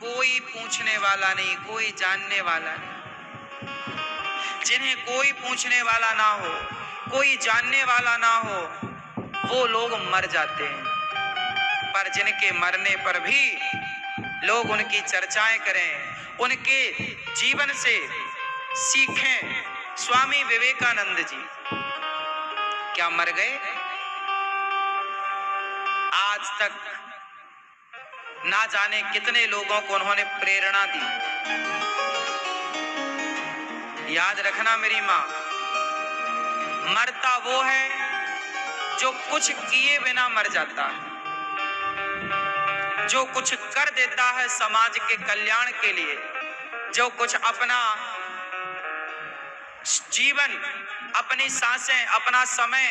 कोई पूछने वाला नहीं, कोई जानने वाला नहीं। जिन्हें कोई पूछने वाला ना हो, कोई जानने वाला ना हो, वो लोग मर जाते हैं। पर जिनके मरने पर भी लोग उनकी चर्चाएं करें, उनके जीवन से सीखें। स्वामी विवेकानंद जी क्या मर गए? आज तक ना जाने कितने लोगों को उन्होंने प्रेरणा दी। याद रखना मेरी माँ, मरता वो है जो कुछ किए बिना मर जाता है, जो कुछ कर देता है समाज के कल्याण के लिए, जो कुछ अपना जीवन, अपनी सांसें, अपना समय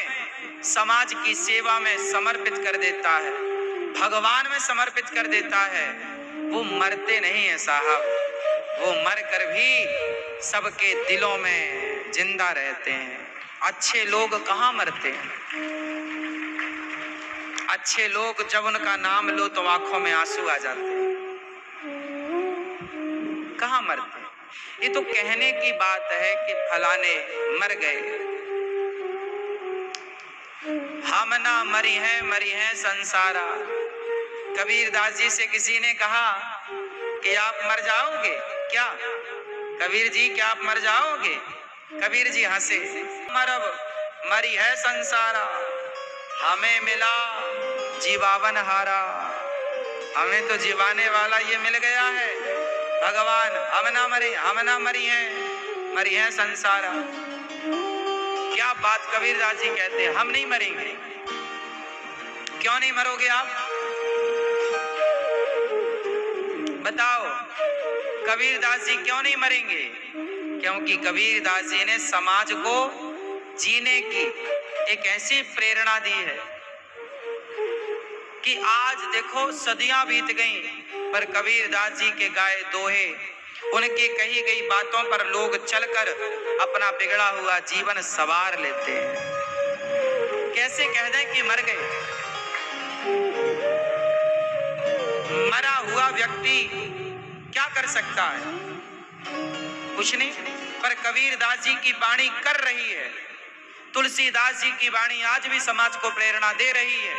समाज की सेवा में समर्पित कर देता है, भगवान में समर्पित कर देता है। वो मरते नहीं है साहब, वो मरकर भी सबके दिलों में जिंदा रहते हैं। अच्छे लोग कहाँ मरते हैं? अच्छे लोग जब उनका नाम लो तो आंखों में आंसू आ जाते हैं। कहाँ मरते हैं? ये तो कहने की बात है कि फलाने मर गए। हम ना मरी हैं संसारा। कबीरदास जी से किसी ने कहा कि आप मर जाओगे क्या? कबीर जी क्या आप मर जाओगे? कबीर जी हंसे, मरब मरी है संसारा, हमें मिला जीवावन हारा। हमें तो जीवाने वाला ये मिल गया है भगवान। हम ना मरी हैं संसारा। क्या बात कबीरदास जी कहते हैं, हम नहीं मरेंगे। क्यों नहीं मरोगे आप? बताओ, कबीरदास जी क्यों नहीं मरेंगे? क्योंकि कबीरदास जी ने समाज को जीने की एक ऐसी प्रेरणा दी है कि आज देखो सदियां बीत गईं, पर कबीरदास जी के गाए दोहे, उनकी कही गई बातों पर लोग चलकर अपना बिगड़ा हुआ जीवन संवार लेते हैं। कैसे कह दें कि मर गए? मरा हुआ व्यक्ति क्या कर सकता है? कुछ नहीं। पर कबीरदास जी की वाणी कर रही है, तुलसीदास जी की वाणी आज भी समाज को प्रेरणा दे रही है,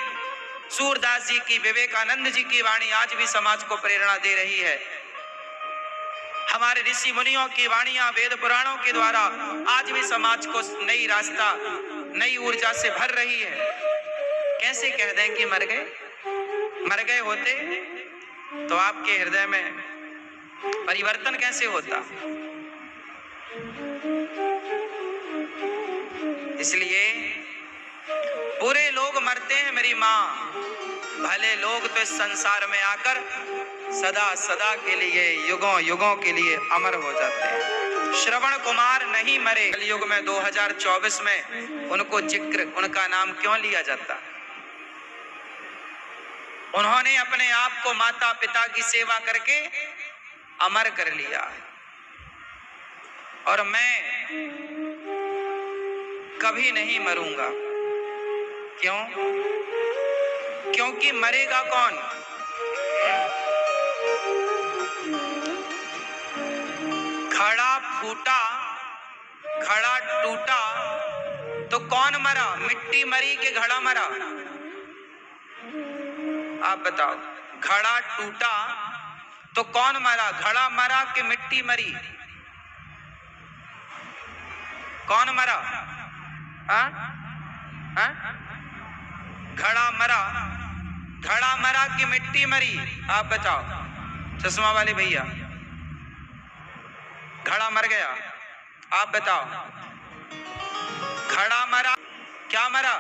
सूरदास जी की, विवेकानंद जी की वाणी आज भी समाज को प्रेरणा दे रही है। हमारे ऋषि मुनियों की वाणियां वेद पुराणों के द्वारा आज भी समाज को नई रास्ता, नई ऊर्जा से भर रही है। कैसे कह दें कि मर गए? मर गए होते तो आपके हृदय में परिवर्तन कैसे होता? इसलिए बुरे लोग मरते हैं मेरी माँ, भले लोग तो इस संसार में आकर सदा सदा के लिए, युगों युगों के लिए अमर हो जाते हैं। श्रवण कुमार नहीं मरे। कलयुग में 2024 में उनको जिक्र, उनका नाम क्यों लिया जाता? उन्होंने अपने आप को माता पिता की सेवा करके अमर कर लिया। और मैं कभी नहीं मरूंगा। क्यों? क्योंकि मरेगा कौन? घड़ा फूटा, घड़ा टूटा तो कौन मरा? मिट्टी मरी कि घड़ा मरा? आप बताओ। घड़ा टूटा तो कौन मरा? घड़ा मरा कि मिट्टी मरी? कौन मरा? घड़ा मरा, घड़ा मरा कि मिट्टी मरी? आप बताओ चश्मा वाले भैया। घड़ा मर गया, आप बताओ। घड़ा मरा, क्या मरा?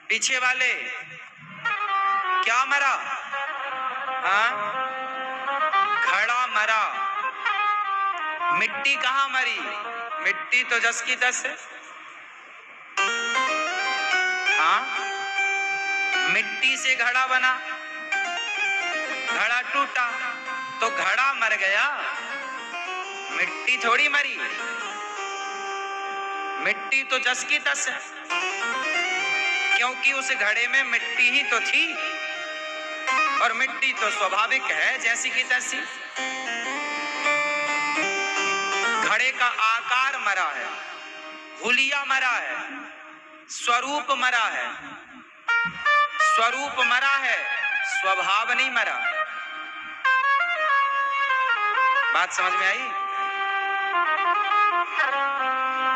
पीछे वाले क्या मरा? घड़ा मरा। मिट्टी कहाँ मरी? मिट्टी तो जस की तस है। मिट्टी से घड़ा बना, घड़ा टूटा तो घड़ा मर गया, मिट्टी थोड़ी मरी। मिट्टी तो जस की तस है, क्योंकि उस घड़े में मिट्टी ही तो थी। और मिट्टी तो स्वाभाविक है जैसी की तैसी। घड़े का आकार मरा है, हुलिया मरा है, स्वरूप मरा है। स्वरूप मरा है, स्वभाव नहीं मरा। बात समझ में आई?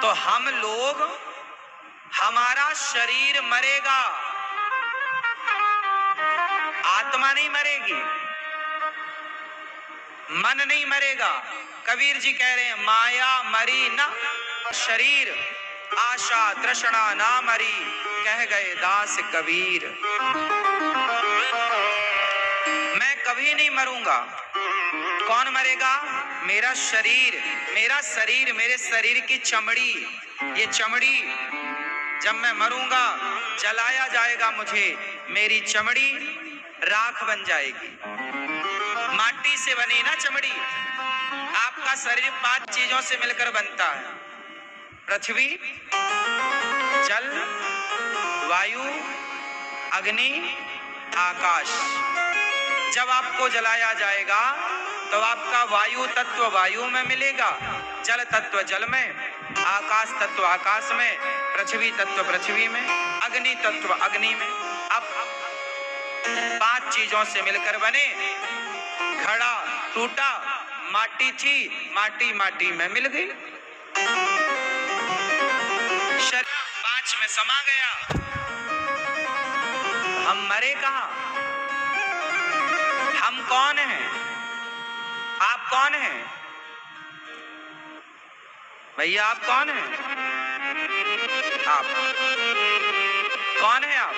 तो हम लोग, हमारा शरीर मरेगा, आत्मा नहीं मरेगी, मन नहीं मरेगा। कबीर जी कह रहे हैं माया मरी न शरीर, आशा तृष्णा ना मरी, कह गए दास कबीर। मैं कभी नहीं मरूंगा। कौन मरेगा? मेरा शरीर, मेरा शरीर, मेरे शरीर की चमड़ी। ये चमड़ी जब मैं मरूंगा, जलाया जाएगा मुझे, मेरी चमड़ी राख बन जाएगी। माटी से बनी ना चमड़ी। आपका शरीर 5 चीजों से मिलकर बनता है, पृथ्वी, जल, वायु, अग्नि, आकाश। जब आपको जलाया जाएगा तो आपका वायु तत्व वायु में मिलेगा, जल तत्व जल में, आकाश तत्व आकाश में, पृथ्वी तत्व पृथ्वी में, अग्नि तत्व अग्नि में। अब 5 चीजों से मिलकर बने। घड़ा टूटा, माटी थी, माटी माटी में मिल गई, शरीर 5 में समा गया। हम मरे कहाँ? हम कौन हैं? आप कौन हैं भैया? आप कौन हैं? आप कौन हैं? आप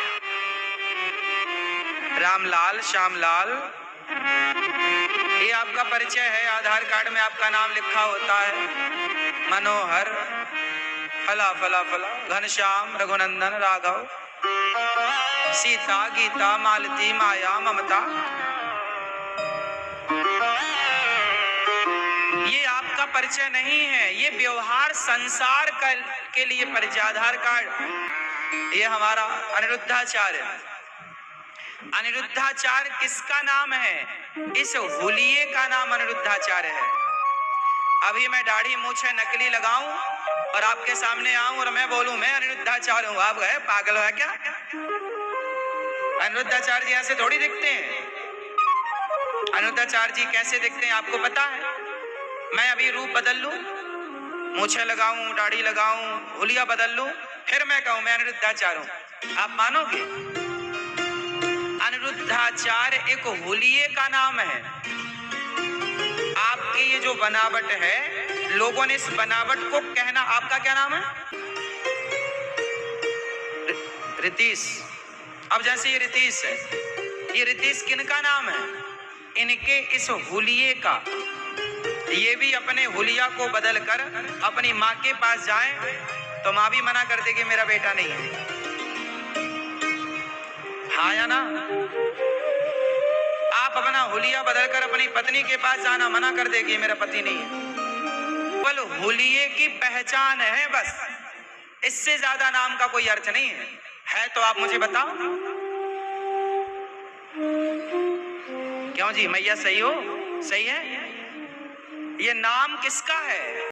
रामलाल, श्यामलाल, ये आपका परिचय है। आधार कार्ड में आपका नाम लिखा होता है, मनोहर फला फला फला, घनश्याम, रघुनंदन, राघव, सीता, गीता, मालती, माया, ममता। ये आपका परिचय नहीं है, ये व्यवहार संसार के लिए परिचय। आधार कार्ड ये हमारा अनिरुद्धाचार्य। अनिरुद्धाचार्य किसका नाम है? इस हुलिये का नाम अनिरुद्धाचार्य है। अभी मैं दाढ़ी मूछे नकली लगाऊं और आपके सामने आऊं और मैं बोलूं मैं अनिरुद्धाचार्य हूं, आप गए पागल है क्या? अनिरुद्धाचार्य जी ऐसे थोड़ी दिखते हैं। अनिरुद्धाचार्य जी कैसे दिखते हैं आपको पता है? मैं अभी रूप बदल लूं, मूछे लगाऊं, दाढ़ी लगाऊं, हुलिया बदल लूं, फिर मैं कहूं मैं अनिरुद्धाचार्य हूं, आप मानोगे? अनिरुद्धाचार्य एक हुलिये का नाम है। आपकी ये जो बनावट है, लोगों ने इस बनावट को कहना, आपका क्या नाम है? रितीश। अब जैसे ये रितीश है, ये रितीश किनका नाम है? इनके इस हुलिये का। ये भी अपने हुलिया को बदल कर अपनी माँ के पास जाए तो माँ भी मना कर देगी मेरा बेटा नहीं है। हाँ या ना? आप अपना हुलिया बदलकर अपनी पत्नी के पास जाना मना कर देगी मेरा पति नहीं है। केवल हुलिये की पहचान है बस, इससे ज्यादा नाम का कोई अर्थ नहीं है तो आप मुझे बताओ। क्यों जी मैया सही हो? सही है? ये नाम किसका है?